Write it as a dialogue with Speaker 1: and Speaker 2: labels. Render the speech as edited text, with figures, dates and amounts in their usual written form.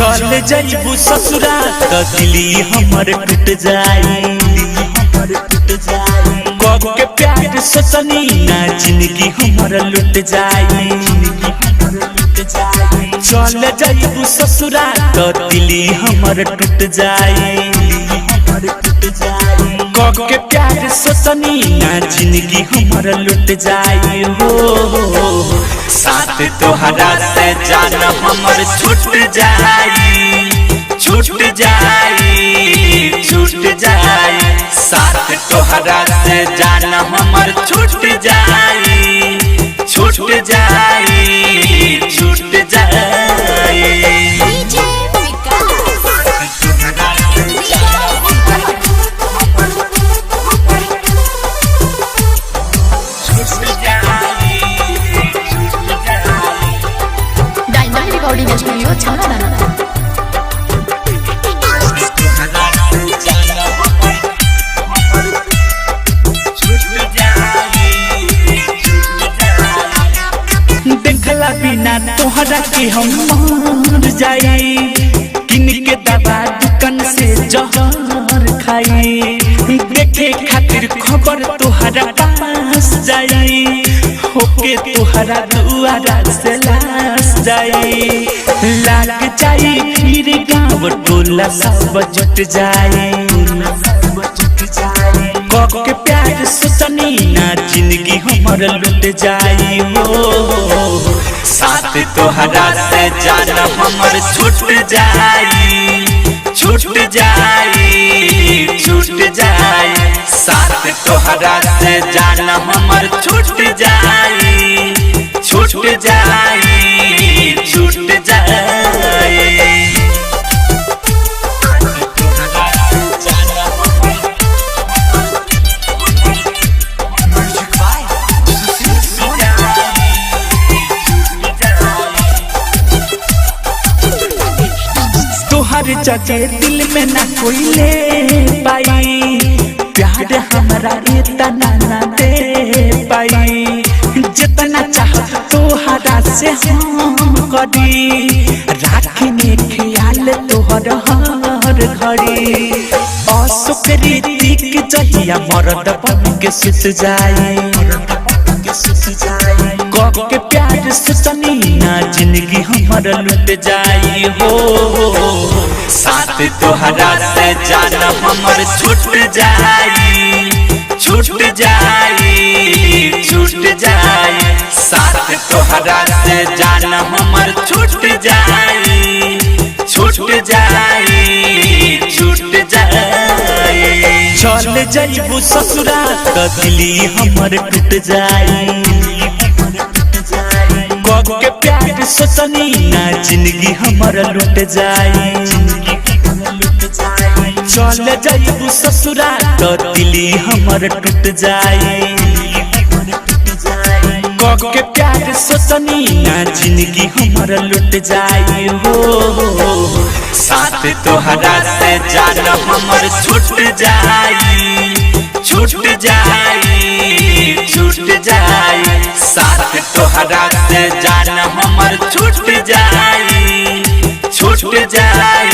Speaker 1: चल जाइबू ससुरा तो दिली हमर टूट जाई। कब के प्यार सोचनी ना जिंदगी हमर लुट जाई। चल जाइबू ससुरा तो दिली हमर टूट जाई। कब के प्यार सोचनी ना जिंदगी हमर लुट जाई। हो साथ तोहरा से जान हमर छूट जाई, छूट जाई, छूट जाई। साथ तोहरा से जान हमर छूट जाई, छूट जाई, छूट जाई। देखला बिना तोहरा के हम मर जाई। किन के दवा दुकान से जहर खाई। देखे खातिर खबर तोहरा पास जाई। होके तोहरा दुआरा से लाश जाई। लाग जाई फिर गाँव टोला सब जुट जाई। कब के प्यार सोचनी ना जिंदगी हमर लुट जाई। हो साथ तोहरा से जान हमर छूट जाई, छूट जाई, छूट जाई। साथ तोहरा से जान हमर छूट जाई, छूट जाई, छूट जाई। तोहर जगह दिल में ना कोई ले पाई। प्यार हमारा इतना ना दे पाई। जितना चाहत तोहरा से हम करी। राखने ख्याल तोहर हर घड़ी। असुख रीतिक जहिया मरद बन के सुत जाए। कब के प्यार सोचनी ना जिंदगी हमर लुट जाई। हो साथ तोहरा से जान हमर छूट जाई, छूट जाई, छूट जाई। साथ तोहरा से जान हमर छूट जाई, छूट जाई, छूट जाई। चल जाइबू ससुरा तो दिली हमर टूट जाई। कब के प्यार सोचनी ना जिंदगी हमर लुट जाई। चल जाइबू ससुरा तो दिली हमर टूट जाई। कब के प्यार सोचनी ना जिंदगी हमर लुट जाई। हो साथ तोहरा से जान हमर छूट जाई, छूट जाई, छूट जाई। साथ तोहरा से जान हमर छूट जाई, छूट जाई।